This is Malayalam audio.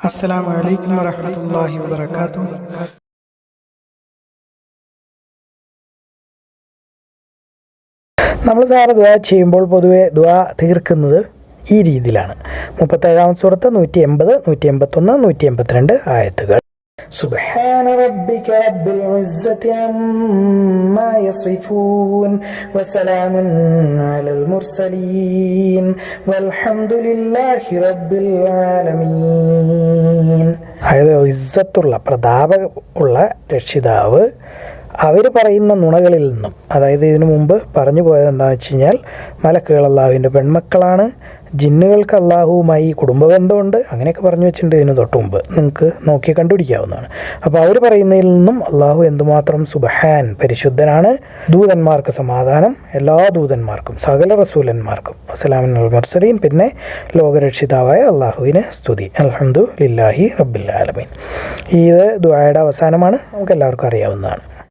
അസ്സലാമു അലൈക്കും വറഹ്മത്തുള്ളാഹി വബറകാതുഹു. നമ്മൾ സാറ് ദുആ ചെയ്യുമ്പോൾ പൊതുവെ ദുആ തീർക്കുന്നത് ഈ രീതിയിലാണ്. 37-ാമത്തെ സൂറത്ത് 180, 181, 182 ആയത്തുകൾ. സുബ്ഹാന റബ്ബിക റബ്ബിൽ ഇസ്സതി അമ്മാ യസിഫൂൻ വസലാമുൻ അലൽ മുർസലീൻ വൽഹംദുലില്ലാഹി റബ്ബിൽ ആലമീൻ. അതായത് ഇസ്സത്തുള്ള പ്രതാപമുള്ള രക്ഷിതാവ് അവർ പറയുന്ന നുണകളിൽ നിന്നും, അതായത് ഇതിനു മുമ്പ് പറഞ്ഞു പോയത് എന്താണെന്ന് വെച്ച് കഴിഞ്ഞാൽ മലക്കുകൾ അള്ളാഹുവിൻ്റെ പെൺമക്കളാണ്, ജിന്നുകൾക്ക് അള്ളാഹുവുമായി കുടുംബബന്ധമുണ്ട്, അങ്ങനെയൊക്കെ പറഞ്ഞു വെച്ചിട്ടുണ്ട് ഇതിന് തൊട്ട് മുമ്പ്. നിങ്ങൾക്ക് നോക്കി കണ്ടുപിടിക്കാവുന്നതാണ്. അപ്പോൾ അവർ പറയുന്നതിൽ നിന്നും അള്ളാഹു എന്തുമാത്രം സുബ്ഹാൻ, പരിശുദ്ധനാണ്. ദൂതന്മാർക്ക് സമാധാനം, എല്ലാ ദൂതന്മാർക്കും സകല റസൂലന്മാർക്കും അസ്സലാമുൻ അൽ മുർസലീൻ, പിന്നെ ലോകരക്ഷിതാവായ അള്ളാഹുവിന് സ്തുതി. അൽഹംദുലില്ലാഹി റബ്ബിൽ ആലമീൻ. ഇത് ദുആയുടെ അവസാനമാണ്, നമുക്ക് എല്ലാവർക്കും അറിയാവുന്നതാണ്.